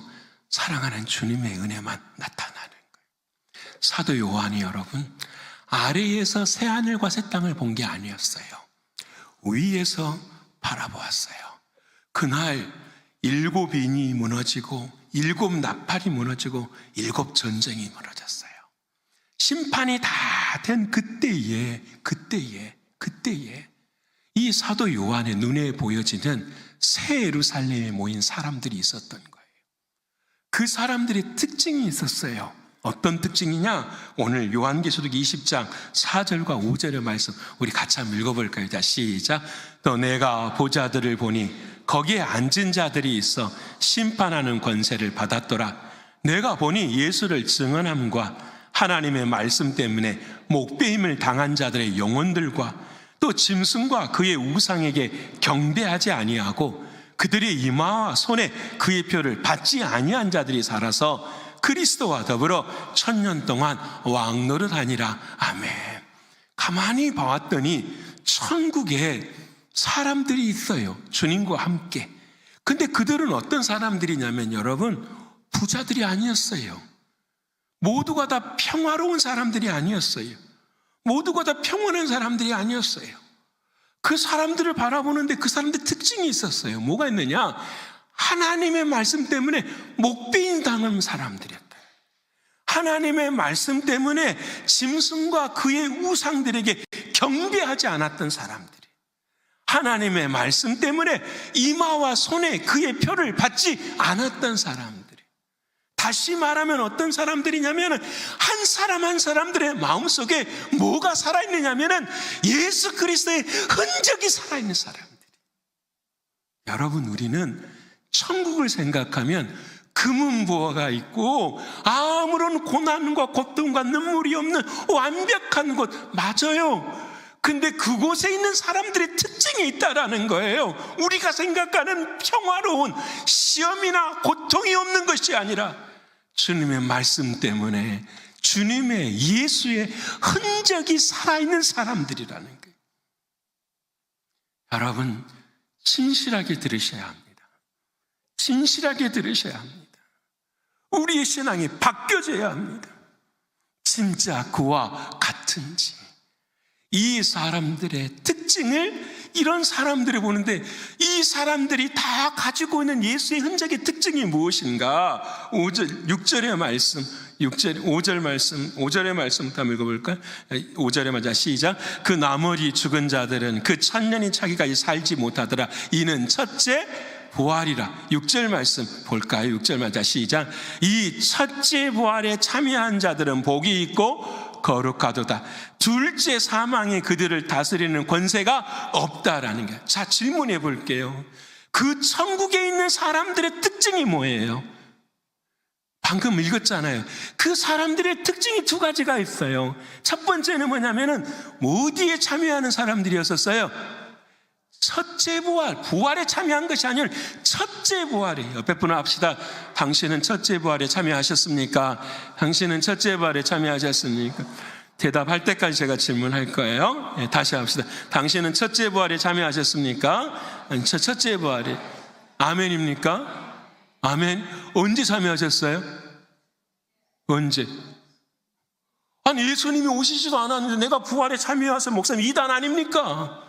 사랑하는 주님의 은혜만 나타나는 거예요. 사도 요한이 여러분, 아래에서 새하늘과 새 땅을 본 게 아니었어요. 위에서 바라보았어요. 그날 7인이 무너지고 7 나팔이 무너지고 7 전쟁이 무너졌어요. 심판이 다 된 그때에 이 사도 요한의 눈에 보여지는 새 예루살렘에 모인 사람들이 있었던 거예요. 그 사람들의 특징이 있었어요. 어떤 특징이냐? 오늘 요한계시록 20장 4절과 5절의 말씀 우리 같이 한번 읽어볼까요? 자, 시작. 또 내가 보좌들을 보니 거기에 앉은 자들이 있어 심판하는 권세를 받았더라. 내가 보니 예수를 증언함과 하나님의 말씀 때문에 목배임을 당한 자들의 영혼들과 또 짐승과 그의 우상에게 경배하지 아니하고 그들의 이마와 손에 그의 표를 받지 아니한 자들이 살아서 그리스도와 더불어 1000년 동안 왕노릇하니라. 아멘. 가만히 보았더니 천국에 사람들이 있어요. 주님과 함께. 근데 그들은 어떤 사람들이냐면 여러분, 부자들이 아니었어요. 모두가 다 평화로운 사람들이 아니었어요. 모두가 다 평온한 사람들이 아니었어요. 그 사람들을 바라보는데 그 사람들 특징이 있었어요. 뭐가 있느냐? 하나님의 말씀 때문에 목배임 당한 사람들이었다. 하나님의 말씀 때문에 짐승과 그의 우상들에게 경배하지 않았던 사람들이, 하나님의 말씀 때문에 이마와 손에 그의 표를 받지 않았던 사람들이, 다시 말하면 어떤 사람들이냐면 한 사람 한 사람들의 마음속에 뭐가 살아있느냐면 예수 그리스도의 흔적이 살아있는 사람들이. 여러분, 우리는 천국을 생각하면 금은보화가 있고 아무런 고난과 고통과 눈물이 없는 완벽한 곳, 맞아요. 근데 그곳에 있는 사람들의 특징이 있다라는 거예요. 우리가 생각하는 평화로운 시험이나 고통이 없는 것이 아니라 주님의 말씀 때문에 주님의 예수의 흔적이 살아있는 사람들이라는 거예요. 여러분, 진실하게 들으셔야 합니다. 진실하게 들으셔야 합니다. 우리의 신앙이 바뀌어져야 합니다. 진짜 그와 같은지, 이 사람들의 특징을 이런 사람들을 보는데 이 사람들이 다 가지고 있는 예수의 흔적의 특징이 무엇인가? 6절의 말씀, 5절의 말씀 다 읽어볼까요? 5절에 맞아 시작. 그 나머지 죽은 자들은 그 천년이 차기까지 살지 못하더라. 이는 첫째 부활이라. 6절 말씀 볼까요? 6절 맞아 시작. 이 첫째 부활에 참여한 자들은 복이 있고 거룩하도다. 둘째 사망이 그들을 다스리는 권세가 없다라는 거예요. 자, 질문해 볼게요. 그 천국에 있는 사람들의 특징이 뭐예요? 방금 읽었잖아요. 그 사람들의 특징이 두 가지가 있어요. 첫 번째는 뭐냐면은 어디에 참여하는 사람들이었었어요? 첫째 부활에 참여한 것이 아니라 첫째 부활이에요. 옆에 분을 합시다. 당신은 첫째 부활에 참여하셨습니까? 당신은 첫째 부활에 참여하셨습니까? 대답할 때까지 제가 질문할 거예요. 다시 합시다. 당신은 첫째 부활에 참여하셨습니까? 아니, 첫째 부활에. 아멘입니까? 아멘. 언제 참여하셨어요? 언제? 아니, 예수님이 오시지도 않았는데 내가 부활에 참여해서 목사님 이단 아닙니까?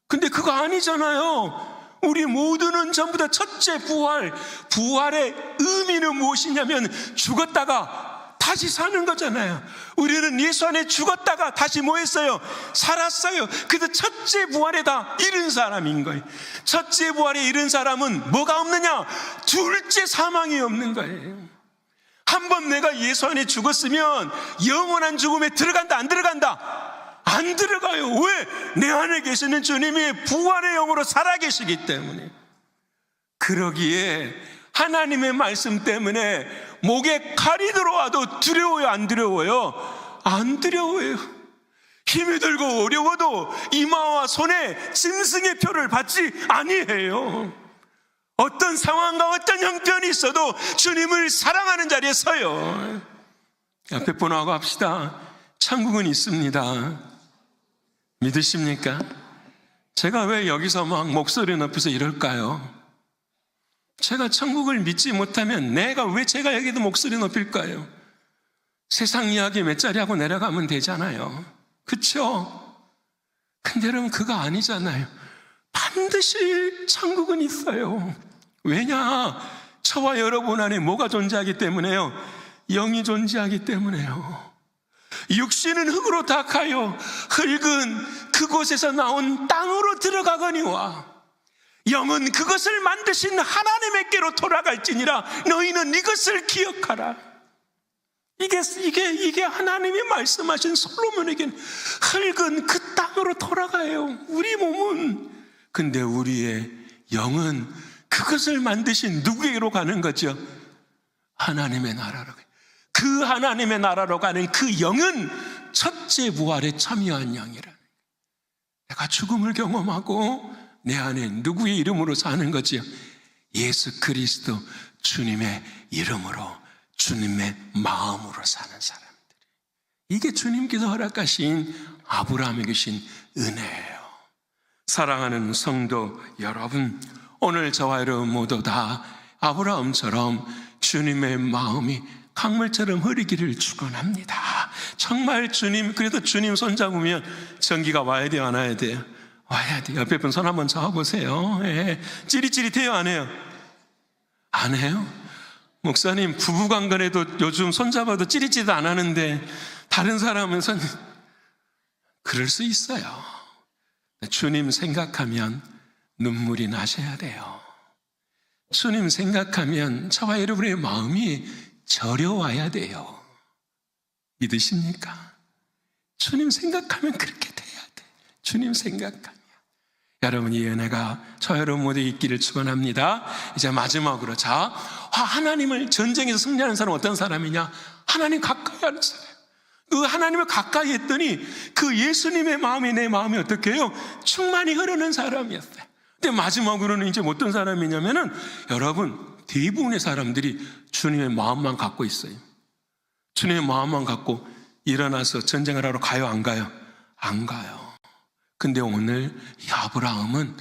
근데 그거 아니잖아요. 우리 모두는 전부 다 첫째 부활의 의미는 무엇이냐면 죽었다가 다시 사는 거잖아요. 우리는 예수 안에 죽었다가 다시 뭐 했어요? 살았어요. 그래서 첫째 부활에 다 이른 사람인 거예요. 첫째 부활에 이른 사람은 뭐가 없느냐? 둘째 사망이 없는 거예요. 한번 내가 예수 안에 죽었으면 영원한 죽음에 들어간다, 안 들어간다? 안 들어가요. 왜? 내 안에 계시는 주님이 부활의 영으로 살아계시기 때문에. 그러기에 하나님의 말씀 때문에 목에 칼이 들어와도 두려워요, 안 두려워요? 안 두려워요. 힘이 들고 어려워도 이마와 손에 짐승의 표를 받지 아니해요. 어떤 상황과 어떤 형편이 있어도 주님을 사랑하는 자리에 서요. 앞에 분하고 합시다. 천국은 있습니다. 믿으십니까? 제가 왜 여기서 막 목소리 높여서 이럴까요? 제가 천국을 믿지 못하면 제가 여기도 목소리 높일까요? 세상 이야기 몇 자리 하고 내려가면 되잖아요. 그렇죠? 근데 여러분 그거 아니잖아요. 반드시 천국은 있어요. 왜냐? 저와 여러분 안에 뭐가 존재하기 때문에요? 영이 존재하기 때문에요. 육신은 흙으로 다 가요. 흙은 그곳에서 나온 땅으로 들어가거니와 영은 그것을 만드신 하나님에게로 돌아갈지니라. 너희는 이것을 기억하라. 이게 하나님이 말씀하신 솔로몬에게는 흙은 그 땅으로 돌아가요. 우리 몸은. 근데 우리의 영은 그것을 만드신 누구에게로 가는 거죠? 하나님의 나라로 가요. 그 하나님의 나라로 가는 그 영은 첫째 부활에 참여한 영이라는 거예요. 내가 죽음을 경험하고 내 안에 누구의 이름으로 사는 거지요? 예수 그리스도 주님의 이름으로, 주님의 마음으로 사는 사람들. 이게 주님께서 허락하신 아브라함에게 주신 은혜예요. 사랑하는 성도 여러분, 오늘 저와 여러분 모두 다 아브라함처럼 주님의 마음이 강물처럼 흐르기를 축원합니다. 정말 주님, 그래도 주님 손잡으면 전기가 와야 돼요, 안 와야 돼요? 와야 돼요. 옆에 분 손 한번 잡아보세요. 예. 찌릿찌릿해요, 안 해요? 안 해요? 목사님, 부부관계에도 요즘 손잡아도 찌릿찌릿 안 하는데 다른 사람은 그럴 수 있어요. 주님 생각하면 눈물이 나셔야 돼요. 주님 생각하면 저와 여러분의 마음이 저려와야 돼요. 믿으십니까? 주님 생각하면 그렇게 돼야 돼. 주님 생각하면. 여러분, 이 은혜가 저 여러분 모두 있기를 축원합니다. 이제 마지막으로, 하나님을 전쟁에서 승리하는 사람은 어떤 사람이냐? 하나님 가까이 하는 사람. 그 하나님을 가까이 했더니 그 예수님의 마음이 내 마음이 어떻게 해요? 충만히 흐르는 사람이었어요. 근데 마지막으로는 이제 어떤 사람이냐면은, 여러분, 대부분의 사람들이 주님의 마음만 갖고 있어요. 주님의 마음만 갖고 일어나서 전쟁을 하러 가요, 안 가요? 안 가요. 근데 오늘 이 아브라함은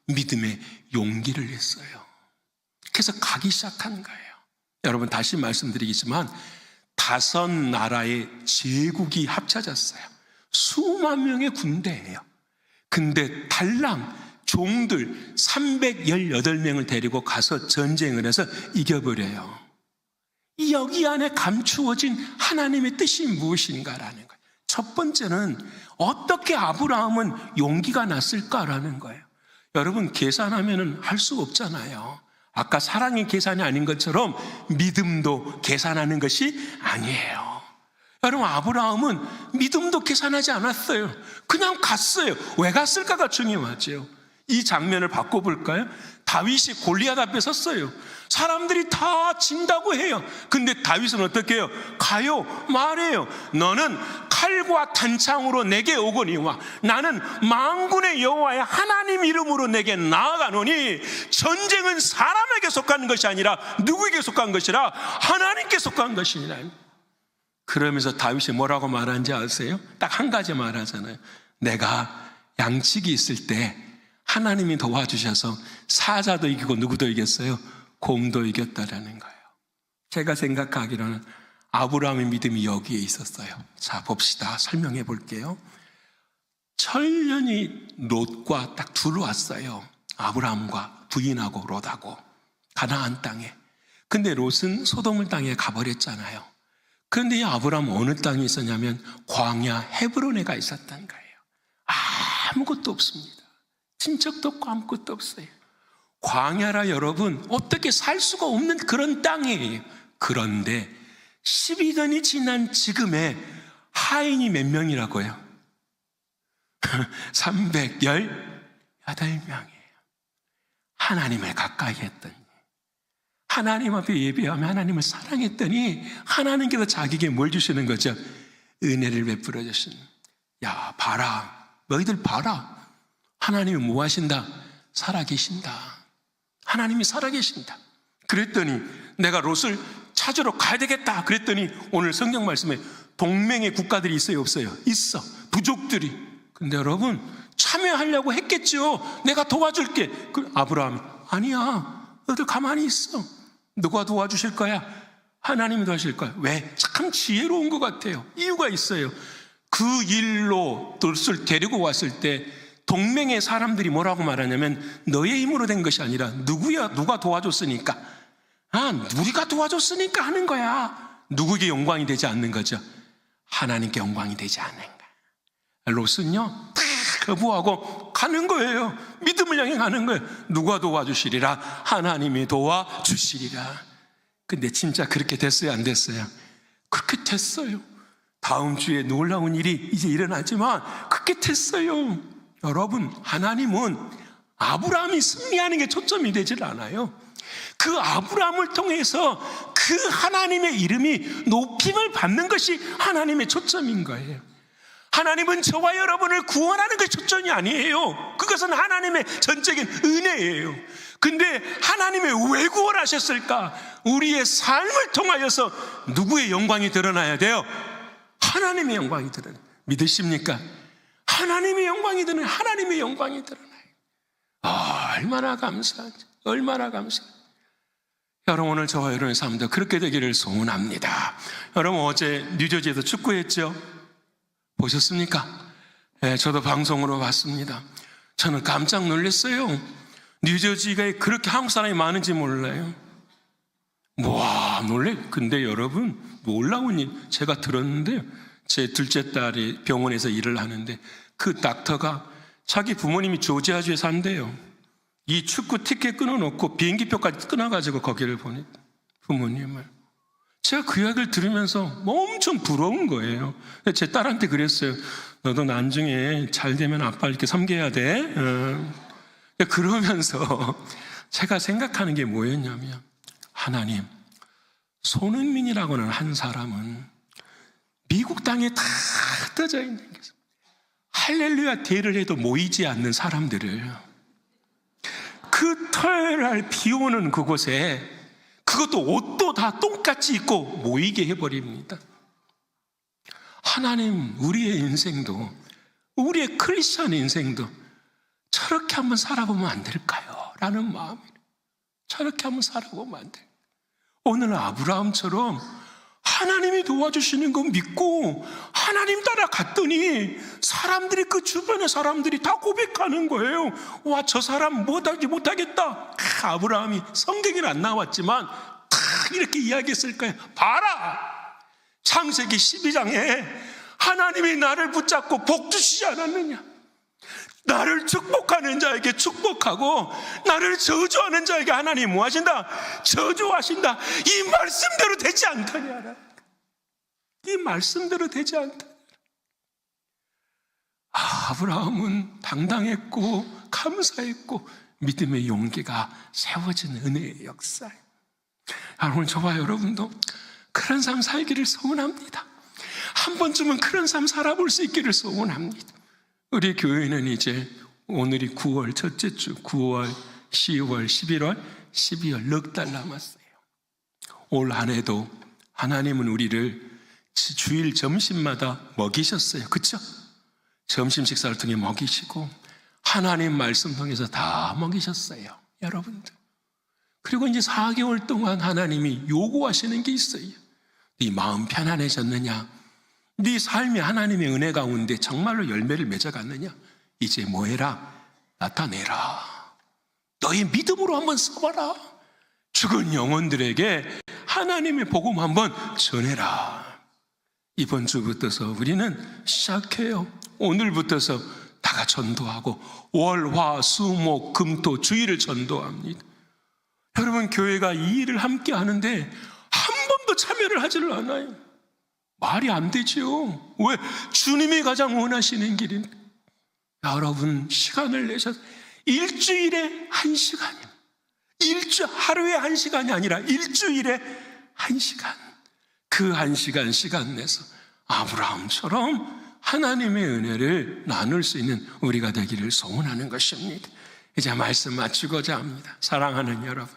믿음의 용기를 냈어요. 그래서 가기 시작한 거예요. 여러분, 다시 말씀드리겠지만 5 나라의 제국이 합쳐졌어요. 수만 명의 군대예요. 근데 달랑 종들 318명을 데리고 가서 전쟁을 해서 이겨버려요. 여기 안에 감추어진 하나님의 뜻이 무엇인가라는 거예요. 첫 번째는 어떻게 아브라함은 용기가 났을까라는 거예요. 여러분, 계산하면 할 수 없잖아요. 아까 사랑이 계산이 아닌 것처럼 믿음도 계산하는 것이 아니에요. 여러분, 아브라함은 믿음도 계산하지 않았어요. 그냥 갔어요. 왜 갔을까가 중요하죠. 이 장면을 바꿔볼까요? 다윗이 골리앗 앞에 섰어요. 사람들이 다 진다고 해요. 근데 다윗은 어떻게 해요? 가요, 말해요. 너는 칼과 단창으로 내게 오거니와 나는 만군의 여호와의 하나님 이름으로 내게 나아가노니 전쟁은 사람에게 속한 것이 아니라 누구에게 속한 것이라 하나님께 속한 것이니라. 그러면서 다윗이 뭐라고 말하는지 아세요? 딱 한 가지 말하잖아요. 내가 양측이 있을 때 하나님이 도와주셔서 사자도 이기고 누구도 이겼어요? 곰도 이겼다라는 거예요. 제가 생각하기로는 아브라함의 믿음이 여기에 있었어요. 자, 봅시다. 설명해 볼게요. 철년이 롯과 딱 들어왔어요. 아브라함과 부인하고 롯하고 가나안 땅에. 근데 롯은 소돔을 땅에 가버렸잖아요. 그런데 이 아브라함은 어느 땅에 있었냐면 광야 헤브론에 가 있었던 거예요. 아무것도 없습니다. 친척도 없고 아무것도 없어요. 광야라 여러분, 어떻게 살 수가 없는 그런 땅이에요. 그런데 12년이 지난 지금의 하인이 몇 명이라고요? 318명이에요. 하나님을 가까이 했더니, 하나님 앞에 예배하며 하나님을 사랑했더니 하나님께서 자기에게 뭘 주시는 거죠? 은혜를 베풀어 주시는. 야, 봐라, 너희들 봐라. 하나님이 뭐 하신다? 살아계신다. 하나님이 살아계신다. 그랬더니 내가 롯을 찾으러 가야 되겠다. 그랬더니 오늘 성경 말씀에 동맹의 국가들이 있어요, 없어요? 있어. 부족들이. 근데 여러분, 참여하려고 했겠죠. 내가 도와줄게. 아브라함이 아니야, 너들 가만히 있어. 누가 도와주실 거야? 하나님이 도와주실 거야. 왜? 참 지혜로운 것 같아요. 이유가 있어요. 그 일로 롯을 데리고 왔을 때 동맹의 사람들이 뭐라고 말하냐면 너의 힘으로 된 것이 아니라 누가 도와줬으니까, 우리가 도와줬으니까 하는 거야. 누구에게 영광이 되지 않는 거죠? 하나님께 영광이 되지 않는 거야. 롯은요, 다 거부하고 가는 거예요. 믿음을 향해 가는 거예요. 누가 도와주시리라? 하나님이 도와주시리라. 근데 진짜 그렇게 됐어요, 안 됐어요? 그렇게 됐어요. 다음 주에 놀라운 일이 이제 일어나지만 그렇게 됐어요. 여러분, 하나님은 아브라함이 승리하는 게 초점이 되질 않아요. 그 아브라함을 통해서 그 하나님의 이름이 높임을 받는 것이 하나님의 초점인 거예요. 하나님은 저와 여러분을 구원하는 것이 초점이 아니에요. 그것은 하나님의 전적인 은혜예요. 근데 하나님이 왜 구원하셨을까? 우리의 삶을 통하여서 누구의 영광이 드러나야 돼요? 하나님의 영광이 드러나요. 믿으십니까? 하나님의 영광이 드러나요. 하나님의 영광이 드러나요. 얼마나 감사하죠. 얼마나 감사하죠. 여러분, 오늘 저와 여러분의 삶도 그렇게 되기를 소원합니다. 여러분, 어제 뉴저지에서 축구했죠? 보셨습니까? 네, 저도 방송으로 봤습니다. 저는 깜짝 놀랐어요. 뉴저지가 그렇게 한국 사람이 많은지 몰라요. 와, 근데 여러분, 놀라운 일 제가 들었는데요. 제 둘째 딸이 병원에서 일을 하는데 그 닥터가 자기 부모님이 조지아주에 산대요. 이 축구 티켓 끊어놓고 비행기표까지 끊어가지고 거기를 보냈 부모님을. 제가 그 이야기를 들으면서 엄청 부러운 거예요. 제 딸한테 그랬어요. 너도 나중에 잘 되면 아빠 이렇게 섬겨야 돼. 그러면서 제가 생각하는 게 뭐였냐면, 하나님, 손흥민이라고는 한 사람은 미국 땅에 다 흩어져 있는 게 할렐루야 대를 해도 모이지 않는 사람들을 그 토요일날 비 오는 그곳에, 그것도 옷도 다 똑같이 입고 모이게 해버립니다. 하나님, 우리의 인생도, 우리의 크리스천 인생도 저렇게 한번 살아보면 안 될까요? 라는 마음이, 저렇게 한번 살아보면 안 될까요? 오늘 아브라함처럼 하나님이 도와주시는 거 믿고 하나님 따라갔더니 사람들이, 그 주변의 사람들이 다 고백하는 거예요. 와, 저 사람 못하겠다. 아브라함이, 성경에는 안 나왔지만 탁 이렇게 이야기했을 거예요. 봐라, 창세기 12장에 하나님이 나를 붙잡고 복 주시지 않았느냐. 나를 축복하는 자에게 축복하고 나를 저주하는 자에게 하나님 뭐 하신다? 저주하신다. 이 말씀대로 되지 않더냐. 이 말씀대로 되지 않다. 아브라함은 당당했고 감사했고 믿음의 용기가 세워진 은혜의 역사예요. 오늘 저와 여러분도 그런 삶 살기를 소원합니다. 한 번쯤은 그런 삶 살아볼 수 있기를 소원합니다. 우리 교회는 이제 오늘이 9월 첫째 주, 9월, 10월, 11월, 12월 넉 달 남았어요. 올 한 해도 하나님은 우리를 주일 점심마다 먹이셨어요. 그렇죠? 점심 식사를 통해 먹이시고 하나님 말씀 통해서 다 먹이셨어요. 여러분들. 그리고 이제 4개월 동안 하나님이 요구하시는 게 있어요. 네 마음 편안해졌느냐? 네 삶이 하나님의 은혜 가운데 정말로 열매를 맺어갔느냐? 이제 뭐 해라? 나타내라. 너의 믿음으로 한번 써봐라. 죽은 영혼들에게 하나님의 복음 한번 전해라. 이번 주부터서 우리는 시작해요. 오늘부터서 다가 전도하고 월, 화, 수, 목, 금, 토 주일을 전도합니다. 여러분, 교회가 이 일을 함께 하는데 한 번도 참여를 하지를 않아요. 말이 안 되죠. 왜? 주님이 가장 원하시는 길인. 여러분, 시간을 내셔서 일주일에 1시간이면, 하루에 1시간이 아니라 일주일에 1시간, 그 1시간 시간 내서 아브라함처럼 하나님의 은혜를 나눌 수 있는 우리가 되기를 소원하는 것입니다. 이제 말씀 마치고자 합니다. 사랑하는 여러분,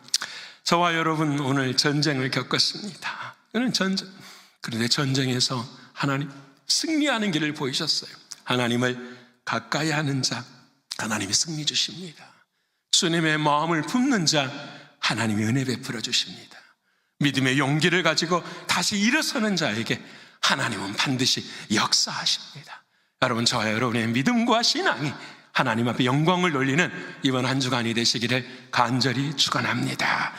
저와 여러분 오늘 전쟁을 겪었습니다. 이는 전쟁. 그런데 전쟁에서 하나님 승리하는 길을 보이셨어요. 하나님을 가까이 하는 자, 하나님이 승리 주십니다. 주님의 마음을 품는 자, 하나님이 은혜 베풀어 주십니다. 믿음의 용기를 가지고 다시 일어서는 자에게 하나님은 반드시 역사하십니다. 여러분, 저와 여러분의 믿음과 신앙이 하나님 앞에 영광을 돌리는 이번 한 주간이 되시기를 간절히 축원합니다.